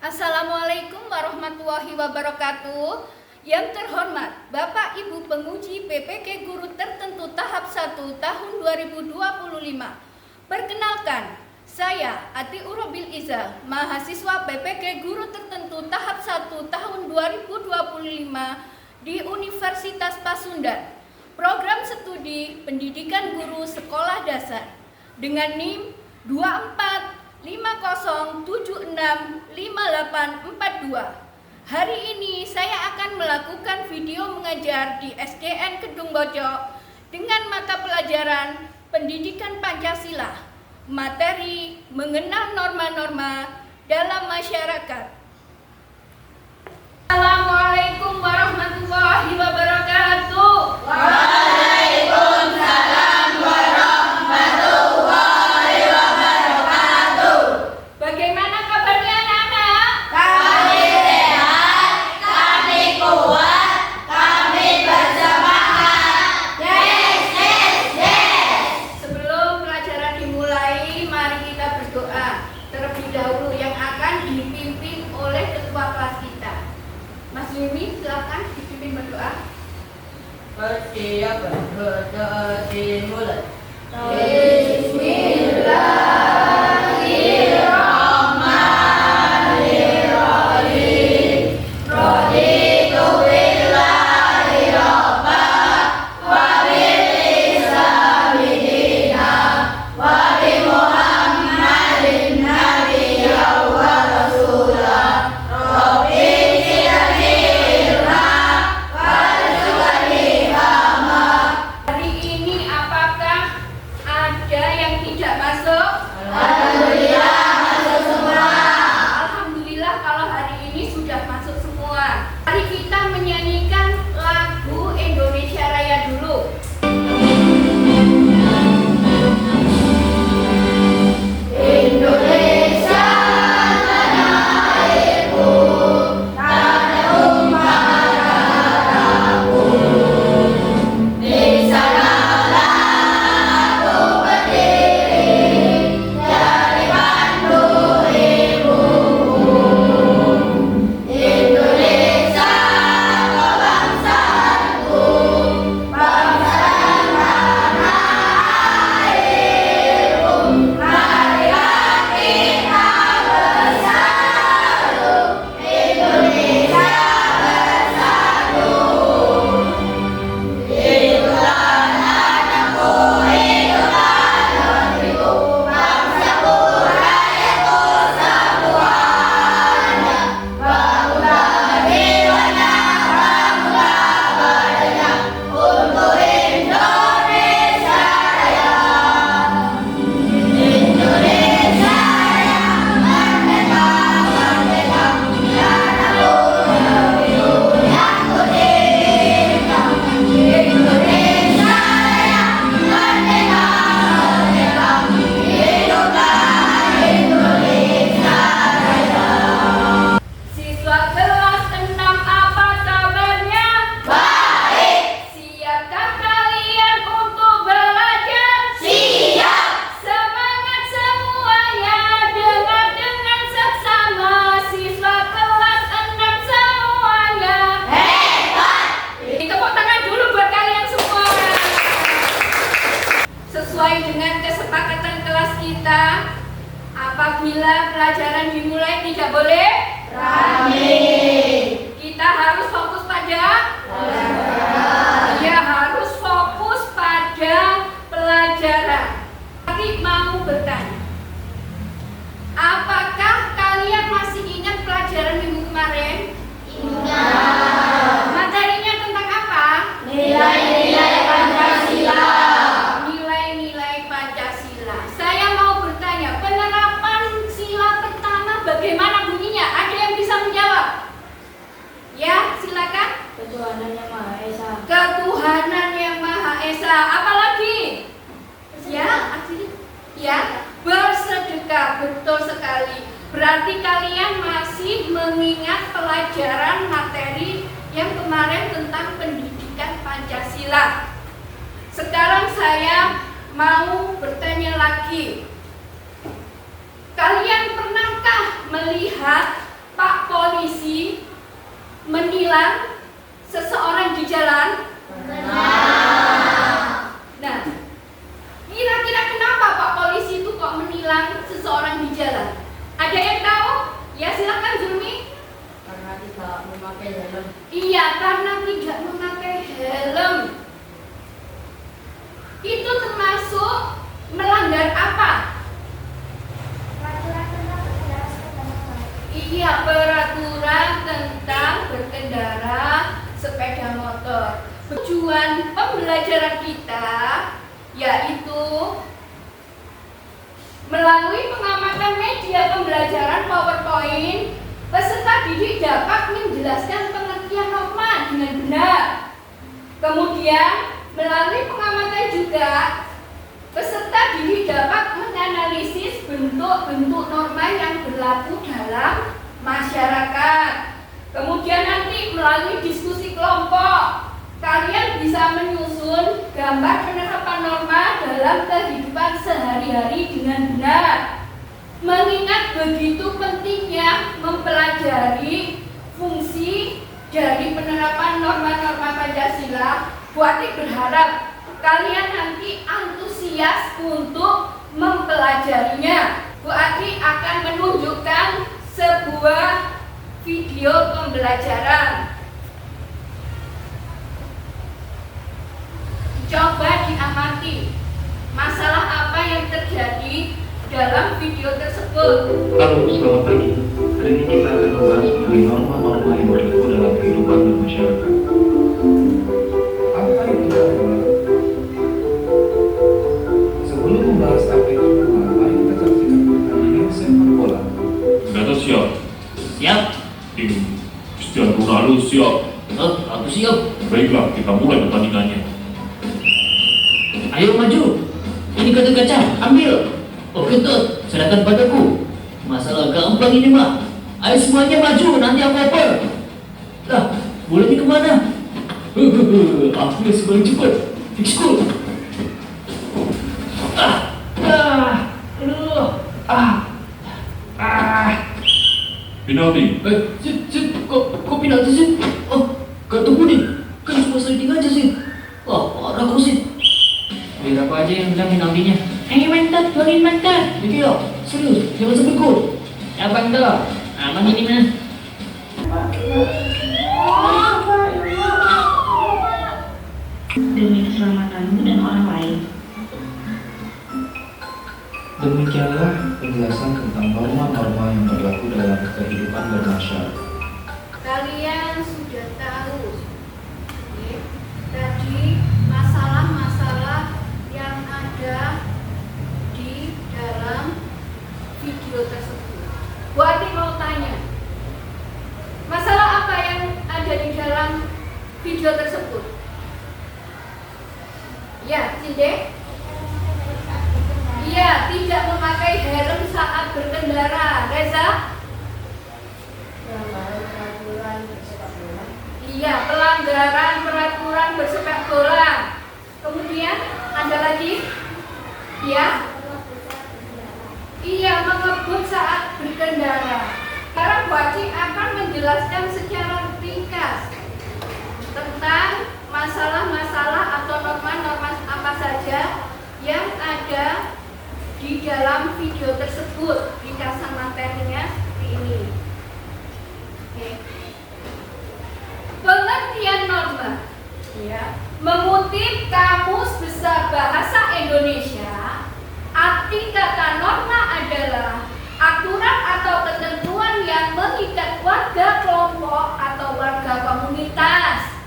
Assalamualaikum warahmatullahi wabarakatuh. Yang terhormat Bapak Ibu Penguji PPK Guru Tertentu Tahap 1 tahun 2025. Perkenalkan, saya Ati Urobil Iza, mahasiswa PPK Guru Tertentu Tahap 1 tahun 2025 di Universitas Pasundan. Program studi Pendidikan Guru Sekolah Dasar dengan NIM 2450765842. Hari ini saya akan melakukan video mengajar di SDN Kedung Bojok dengan mata pelajaran Pendidikan Pancasila, materi mengenal norma-norma dalam masyarakat. Assalamualaikum warahmatullahi wabarakatuh. Waalaikumsalam warahmatullahi wabarakatuh. Bagaimana kabarnya anak-anak? Kami sehat, kami kuat, kami bersemangat. Yes, yes, yes. Sebelum pelajaran dimulai, mari kita berdoa terlebih dahulu yang akan dipimpin oleh ketua kelas kita. Mas Yumi, silakan dipimpin berdoa. Persiapan berdoa dimulai. Bismillahirrahmanirrahim. Raditu billahi rabban wa bil islami dinan wa bi Muhammadin nabiyyan wa rasulan. Rabbi zidni ilman warzuqni fahma. Hari ini apakah ada yang tidak masuk? Alhamdulillah masuk semua. Alhamdulillah kalau hari ini sudah masuk semua. Mari kita menyanyikan lagu Indonesia Raya dulu. Indonesia tanah airku, tanah umat darahku. Di sanalah aku berdiri dari pandu ibuku. Indonesia kebangsaanku, bangsa dan tanah airku. Marilah kita bersatu, Indonesia bersatu. Hiduplah anakku, hiduplah negeriku, bangsaku, rakyatku semuanya. Bangunlah jiwanya, bangunlah badannya untuk Indonesia Raya. Indonesia Raya, merdeka, merdeka, tanahku, negeriku yang kucinta. Indonesia Raya, merdeka, merdeka, hiduplah Indonesia Raya. Siswa kelas 6 apa kabarnya? Baik, Siapkah kalian untuk belajar? siap, Semangat semuanya, dengar dengan seksama. Siswa kelas 6 semuanya. hebat. Tepuk tangan dulu buat kalian semua. Sesuai dengan kesepakatan kelas kita, apabila pelajaran dimulai tidak boleh Rame. kita harus fokus pada ya harus fokus pada pelajaran. Tapi mau bertanya, apakah kalian masih ingat pelajaran minggu kemarin? Ingat Materinya tentang apa? nilai-nilai Pancasila. Nilai-nilai Pancasila. Saya mau bertanya, penerapan sila pertama bagaimana bunyinya? Ada yang bisa menjawab? Ya, silakan. Ketuhanan Yang Maha Esa. Ketuhanan Yang Maha Esa. Apalagi? Ya, asli. Ya, bersedekah. Betul sekali. Berarti kalian masih mengingat pelajaran materi yang kemarin tentang pendidikan Pancasila. Sekarang saya mau bertanya lagi. Kalian pernahkah melihat polisi menilang seseorang di jalan? Nah, kira-kira kenapa Pak Polisi itu kok menilang seseorang di jalan? Ada yang tahu? Ya silakan Zulmi. Karena tidak memakai helm. Iya, karena tidak memakai helm. Itu termasuk melanggar apa? Iya, peraturan tentang berkendara sepeda motor. Tujuan pembelajaran kita yaitu melalui pengamatan media pembelajaran PowerPoint, peserta didik dapat menjelaskan pengertian norma dengan benar. Kemudian, melalui pengamatan juga, peserta didik dapat menganalisis bentuk-bentuk norma yang berlaku dalam masyarakat. Kemudian nanti melalui diskusi kelompok, kalian bisa menyusun gambar penerapan norma dalam kehidupan sehari-hari dengan benar. Mengingat begitu pentingnya mempelajari fungsi dari penerapan norma-norma Pancasila, Bu Ati berharap kalian nanti antusias untuk mempelajarinya. Bu Ati akan menunjukkan sebuah video pembelajaran. Coba diamati masalah apa yang terjadi dalam video tersebut. Halo, selamat pagi. Hari ini kita akan membahas mengenai norma-norma yang berlaku dalam kehidupan bermasyarakat. Apa itu norma? Sebelum membahas apa itu norma, mari kita saksikan pertandingan sepak bola. Gatot siap. Siap. Tim Cristiano Ronaldo siap. Aku siap. Baiklah, kita mulai pertandingannya. Ayo maju. Ini kartu kaca, ambil. Oke Tot, serahkan padaku. Masalah gampang ini mah. Ayo semuanya maju, nanti aku oper. Lah, bolehnya kemana? Aku yang paling cepat. Fix cool. Penalti. Kok penalti sih? Oh, kartu kuning. Kan cuma sliding aja sih. Wah, parah kok sih. Biar aku aja yang bilang penaltinya. Ayo mantap, bangin mantap. Gitu ya, serius, jangan sampai gol. Abang dah, aman ini mah. Demi keselamatanmu dan orang lain. Demikianlah penjelasan tentang norma-norma yang berlaku dalam kehidupan bermasyarakat. Kalian sudah tahu ya, tadi masalah-masalah yang ada di dalam video tersebut. Bu Ati mau tanya, masalah apa yang ada di dalam video tersebut? Ya, Cinde? Iya, tidak memakai helm saat berkendara. Reza? Iya, pelanggaran peraturan bersepak bola. Kemudian ada lagi? Iya. Iya, mengebut saat berkendara. Sekarang Bu Aci akan menjelaskan secara ringkas tentang masalah-masalah atau norma-norma apa saja yang ada di dalam video tersebut. Ringkasan materinya seperti ini. Oke. Pengertian norma, ya, mengutip Kamus Besar Bahasa Indonesia, arti kata norma adalah aturan atau ketentuan yang mengikat warga kelompok atau warga komunitas.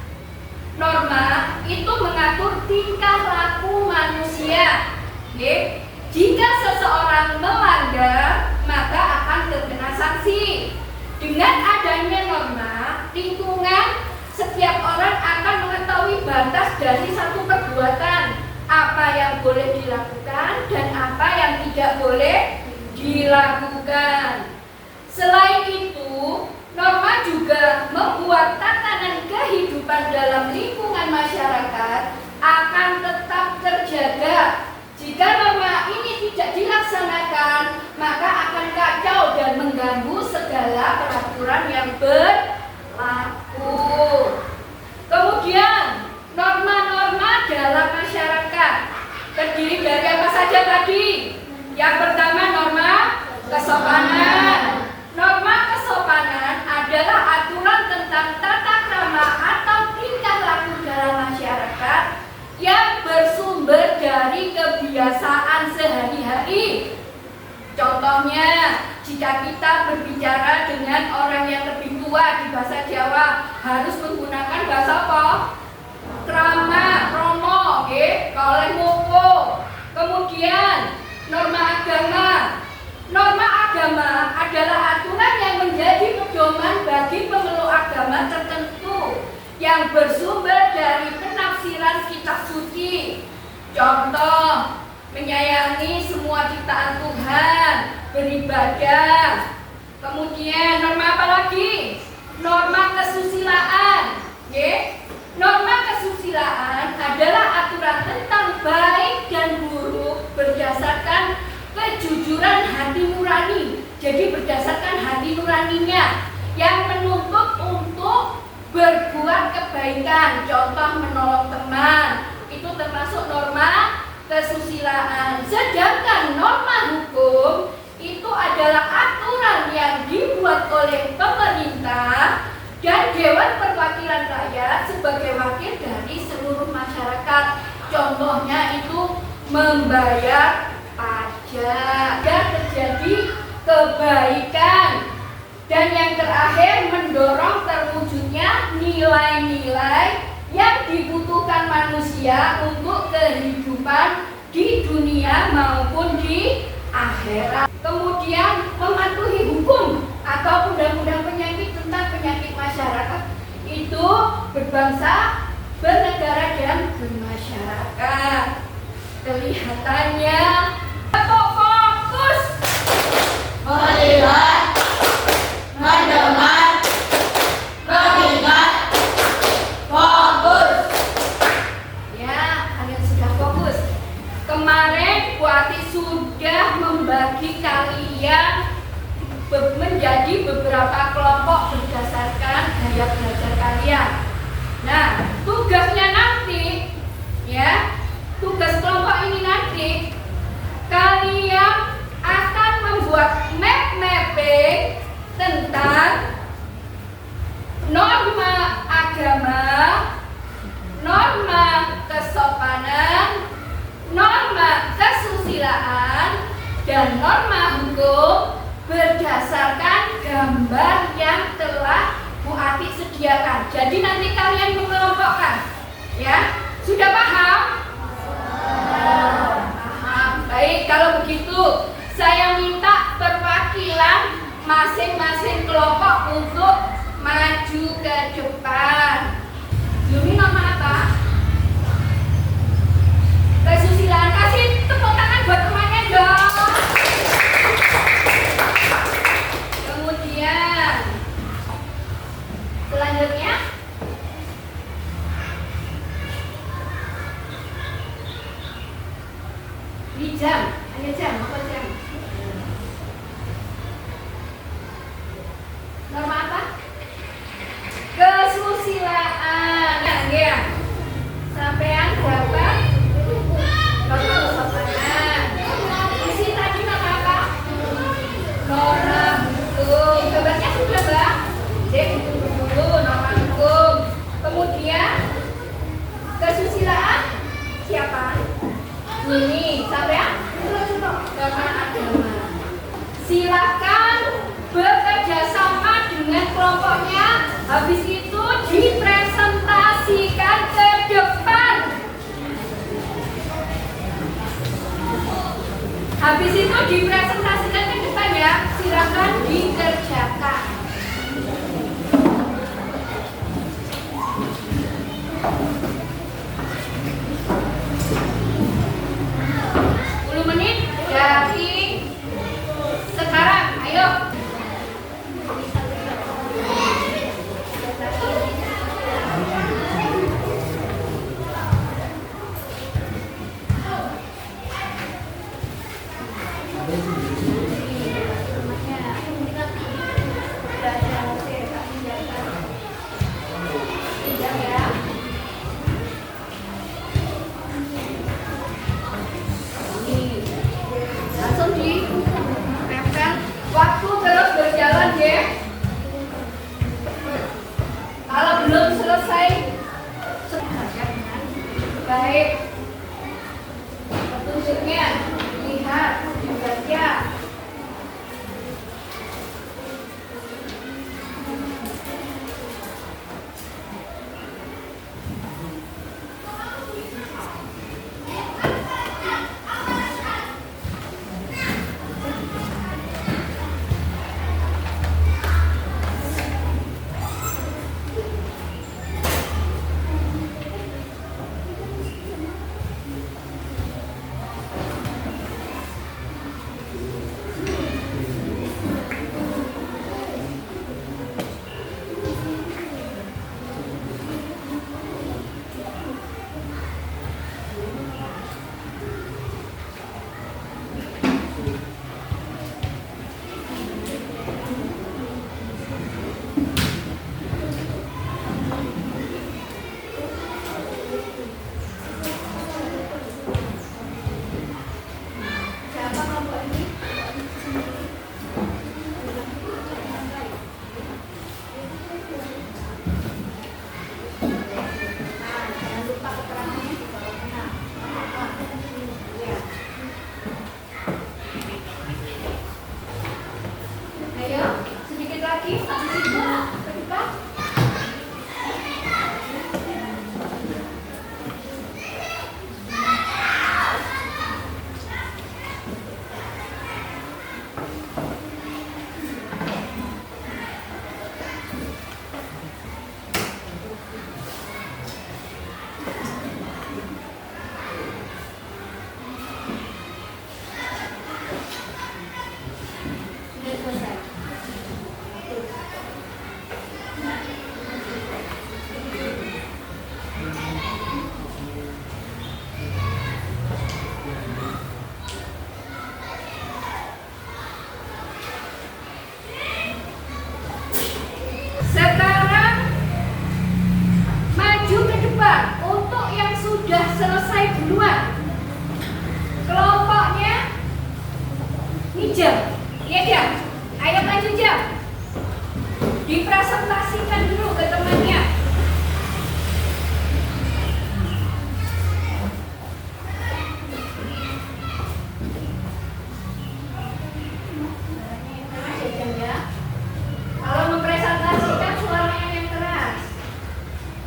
Norma itu mengatur tingkah laku manusia. Oke. Jika seseorang melanggar, maka akan terkena sanksi. Dengan adanya norma, lingkungan setiap orang akan mengetahui batas dari satu perbuatan, apa yang boleh dilakukan dan apa yang tidak boleh dilakukan. Selain itu, norma juga membuat tatanan kehidupan dalam lingkungan masyarakat akan tetap terjaga. Jika norma ini tidak dilaksanakan, maka akan kacau dan mengganggu segala peraturan aturan yang berlaku. Kemudian norma-norma dalam masyarakat terdiri dari apa saja tadi? Yang pertama norma kesopanan. Norma kesopanan adalah aturan tentang tata krama atau tingkah laku dalam masyarakat yang bersumber dari kebiasaan sehari-hari. Contohnya, jika kita berbicara dengan orang yang lebih tua di bahasa Jawa, harus menggunakan bahasa apa? Krama, romo, kalih mopo. Kemudian, norma agama. Norma agama adalah aturan yang menjadi pedoman bagi pemeluk agama tertentu yang bersumber dari penafsiran kitab suci. Contoh, menyayangi semua ciptaan Tuhan, beribadah. Kemudian norma apa lagi? Norma kesusilaan. Norma kesusilaan adalah aturan tentang baik dan buruk berdasarkan kejujuran hati nurani. Jadi berdasarkan hati nuraninya yang menuntut untuk berbuat kebaikan. Contoh menolong teman, itu termasuk norma kesusilaan. Sedangkan norma hukum itu adalah aturan yang dibuat oleh pemerintah dan Dewan Perwakilan Rakyat sebagai wakil dari seluruh masyarakat. Contohnya itu membayar pajak agar terjadi kebaikan. Dan yang terakhir, mendorong terwujudnya nilai-nilai yang dibutuhkan manusia untuk kehidupan di dunia maupun di akhirat. Kemudian mematuhi hukum atau undang-undang penyakit tentang penyakit masyarakat itu berbangsa, bernegara dan bermasyarakat. Kelihatannya fokus Melihat, mendengar, mengingat, fokus. ya, kalian sudah fokus. Kemarin Bu Ati sudah membagi kalian menjadi beberapa kelompok berdasarkan gaya belajar kalian. Nah, tugasnya nanti, ya, tugas kelompok ini nanti kalian akan membuat mapping tentang norma agama, norma kesopanan, norma kesusilaan, dan norma hukum berdasarkan gambar yang telah Bu Ati sediakan. Jadi nanti kalian mengelompokkan, ya. Sudah paham? Paham. Baik, kalau begitu saya minta perwakilan masing-masing kelompok untuk maju ke depan. Yuni nama apa? Kesusilaan. Kasih tepuk tangan buat temannya dong. Kemudian selanjutnya di jam. Hanya jam, apa jam? Norma apa? Kesusilaan. Ya. Sampean berapa? Norma kesopanan. Isi tadi norma apa? Norma hukum. Gambarnya sudah, Mbak? Cek dulu norma hukum. Kemudian kesusilaan siapa? Ini sampean? Norma agama. Silakan bekerja sama dengan kelompoknya. Habis itu dipresentasikan ke depan. Habis itu dipresentasikan ke depan ya. Silakan dikerjakan. Menit dari sekarang, ayo. Dipresentasikan dulu ke temannya. Kalau mempresentasikan suaranya yang keras.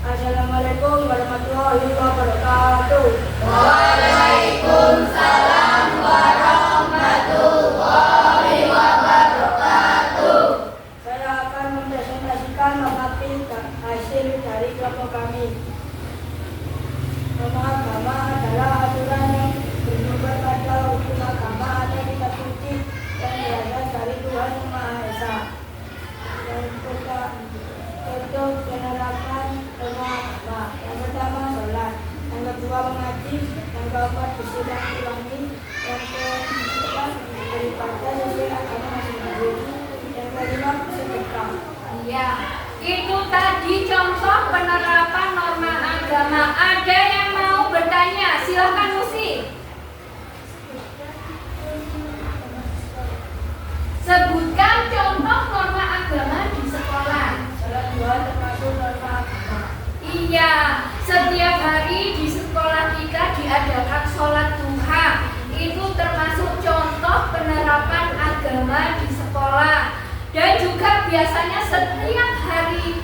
Assalamualaikum warahmatullahi wabarakatuh. Waalaikumsalam warahmatullahi wabarakatuh. Saya akan mempresentasikan hasil dari kelompok kami. Norma agama adalah aturan yang bersumber pada hukum agama atau kitab suci yang berasal dari Tuhan Yang Maha Esa. Untuk penerapan norma agama, yang pertama sholat, yang kedua mengaji, yang keempat bersilaturahmi, yang keempat beribadah sesuai agama masing-masing, yang kelima sedekah. Iya, itu tadi contoh penerapan norma agama. Ada yang mau bertanya? Silakan Musi. Sebutkan contoh norma agama di sekolah. Sholat duha termasuk norma agama. Iya, setiap hari di sekolah kita diadakan sholat duha. Itu termasuk contoh penerapan agama di sekolah. Dan juga biasanya setiap hari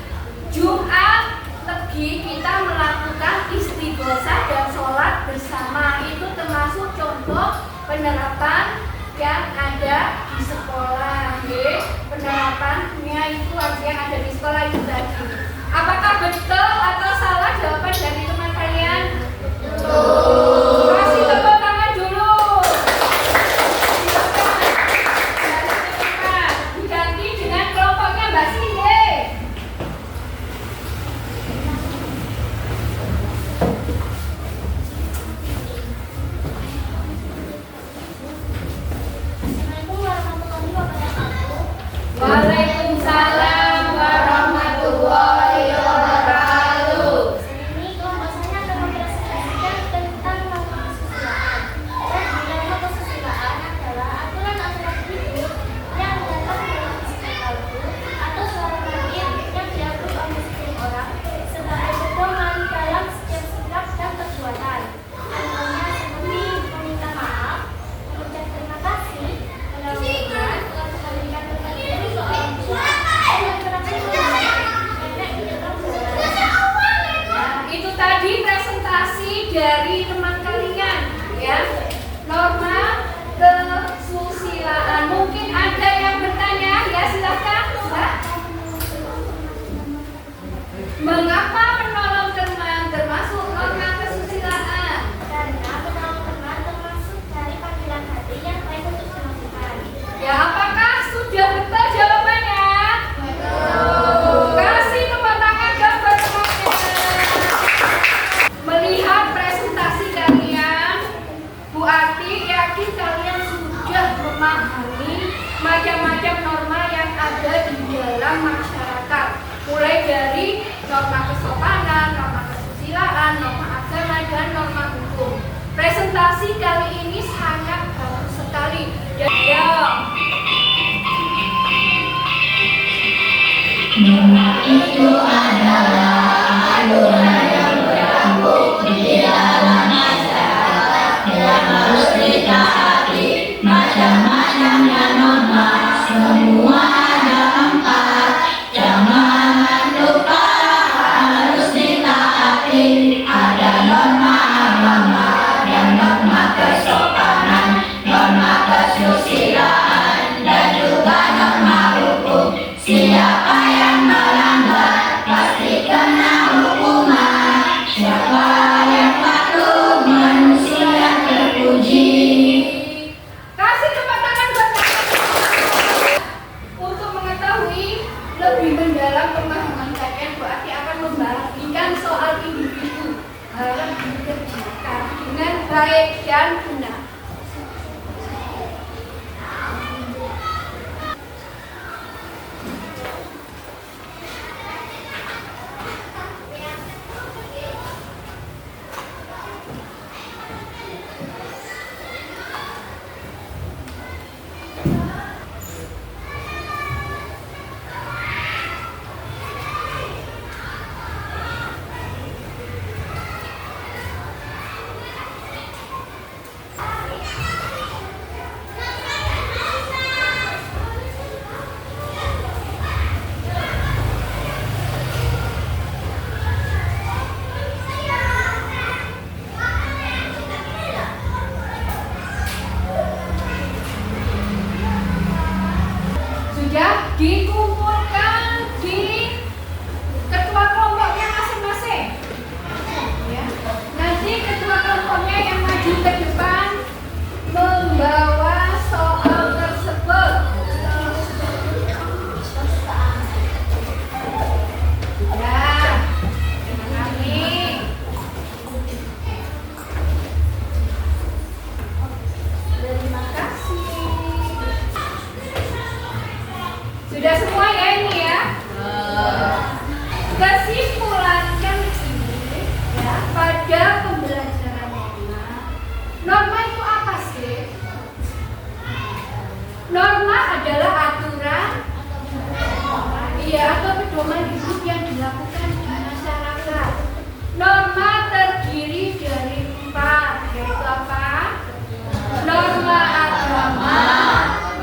Jumat Legi kita melakukan istighosah dan sholat bersama. Itu termasuk contoh penerapan yang ada di sekolah. Penerapannya itu yang ada di sekolah itu tadi. Apakah betul atau salah jawaban dari teman kalian? Betul. Kasih tepuk tangan dulu. Silakan. Diganti dengan kelompoknya Mbak Sinde. Waalaikumsalam warahmatullahi wabarakatuh. Ini kelompok saya akan mempresentasikan tentang norma kesusilaan. Dan norma kesusilaan adalah aturan-aturan hidup yang dapat mengisi kalbu atau suara batin yang diakui oleh setiap orang sebagai pedoman dalam setiap sikap dan perbuatan. Contohnya seperti meminta maaf, mengucap terima kasih, melakukan memberikan berbagi dari seorang tua, dan menerapkan nenek di dalam berjalan. Nah, itu tadi presentasi dari teman kalian, ya. Norma kesusilaan. Mungkin ada yang bertanya, ya silakan, Mbak. Mengapa menolong teman termasuk norma kesusilaan? Karena menolong teman termasuk dari panggilan hati yang baik untuk dilakukan. Ya, apakah sudah betul jawabannya? Kasih tepuk tangan dong buat semuanya. Melihat presentasi kalian, Bu Ati yakin kalian sudah memahami macam-macam norma yang ada di dalam masyarakat. Mulai dari norma kesopanan, norma kesusilaan, norma agama, dan norma hukum. Presentasi kali ini sangat bagus sekali. Ya. Norma itu adalah aturan yang berlaku di dalam masyarakat yang harus ditaati. Macam-macamnya norma, semua ada 4. Jangan lupa harus ditaati. Ada norma agama dan norma kesopanan, norma kesusilaan, dan juga norma hukum. Siapa yang melanggar pasti kena hukuman. Siapa yang patuh manusia terpuji. Kasih tepuk tangan buat kalian. Untuk mengetahui lebih mendalam pemahaman kalian, Bu Ati akan membagikan soal individu harus dikerjakan dengan baik dan benar. pedoman hidup yang dilakukan di masyarakat. Norma terdiri dari 4, yaitu apa? Norma agama,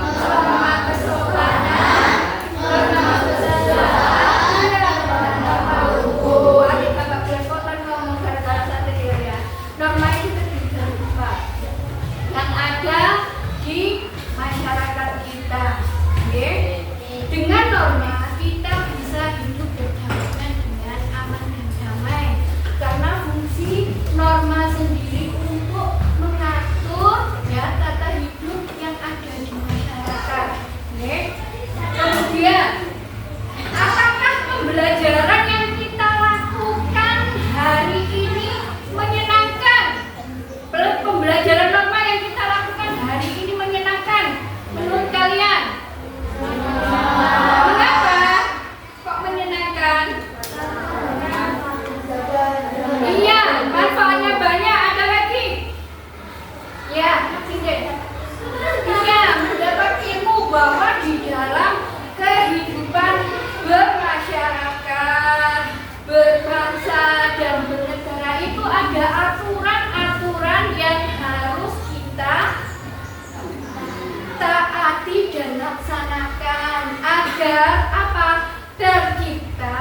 norma kesopanan, norma kesejahteraan, dan norma hukum. Adik kakak belepotan ngomong gara-gara satu ya. Norma itu terdiri dari 4 yang ada di masyarakat kita. Oke? Dengan norma kita bisa hidup berdampingan dengan aman dan damai. Karena fungsi norma sendiri untuk mengatur ya tata hidup yang ada di masyarakat. Oke? Kemudian, apakah pembelajaran yang kita lakukan hari ini menyenangkan? Pembelajaran norma yang kita lakukan hari ini menyenangkan menurut kalian? Mengapa? Kok menyenangkan? Iya, manfaatnya banyak. Ada lagi? Ya, sini. Iya, mendapat ilmu bahwa di dalam kehidupan bermasyarakat, berbangsa, dan bernegara itu ada aturan-aturan yang harus kita taati dan laksanakan agar apa? Tercipta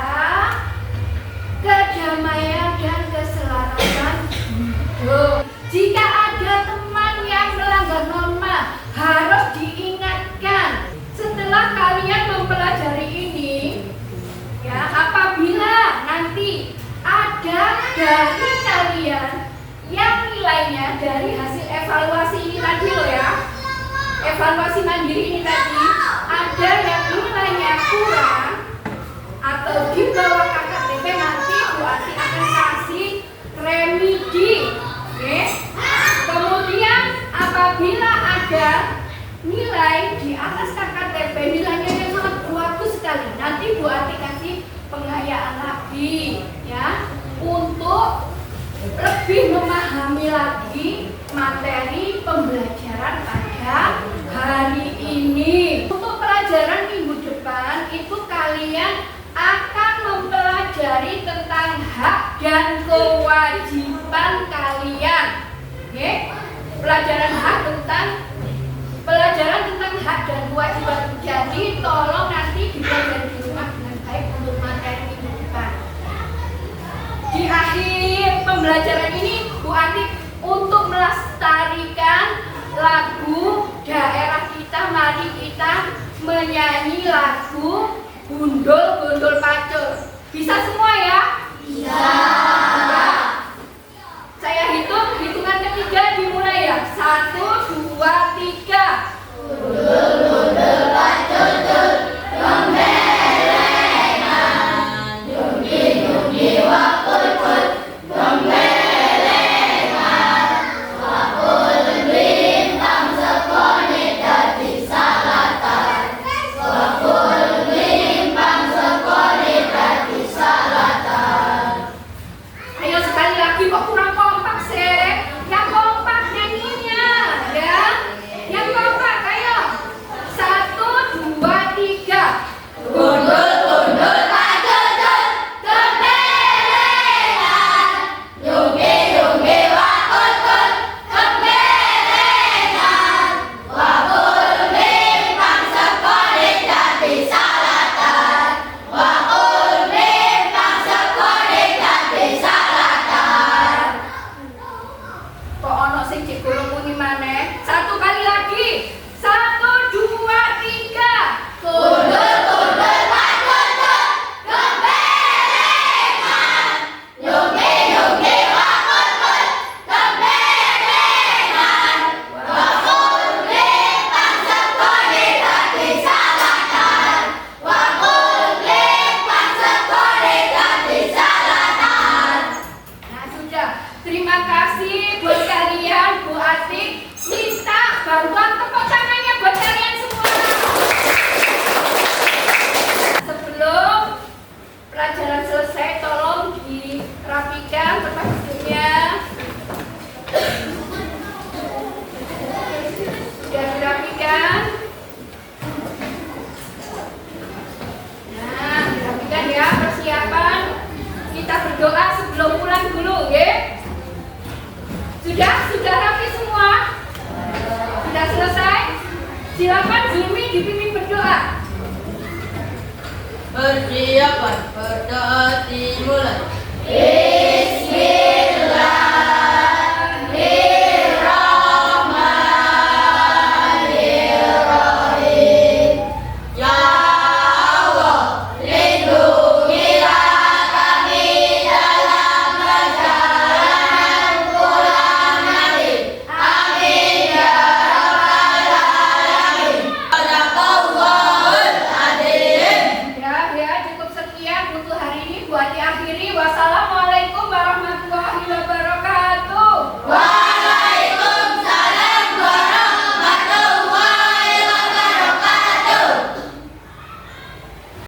kedamaian dan keselarasan hidup. Jika ada teman yang melanggar norma, harus diingatkan. Setelah kalian mempelajari ini, ya, apabila nanti ada dari kalian yang nilainya dari hasil evaluasi ini tadi loh ya, evaluasi mandiri ini tadi, ada yang nilainya kurang atau di bawah KKTP, nanti Bu Ati akan kasih remedi. Oke? Kemudian apabila ada nilai di atas KKTP, nilainya yang sangat bagus sekali, nanti Bu Ati kasih pengayaan lagi ya, untuk lebih memahami lagi materi pembelajaran pada hari ini. Untuk pelajaran minggu depan itu kalian akan mempelajari tentang hak dan kewajiban kalian. Oke? Pelajaran tentang hak dan kewajiban. Jadi tolong nanti dipelajari di rumah dengan baik untuk materi minggu depan. Di akhir pembelajaran ini Bu Ati untuk melestarikan lagu daerah kita, mari kita menyanyi lagu Gundul-Gundul Pacul. Bisa semua ya? Bisa. Saya hitungan ketiga dimulai ya. 1, 2, 3. Gundul-gundul pacul cul, gombelengan, dugi-dugi wakul kul, gombelengan, wakul lintang sekone dadi salatan, wakul limpang sekone dadi salatan. Silakan Zulmi dipimpin berdoa. Persiapan berdoa dimulai.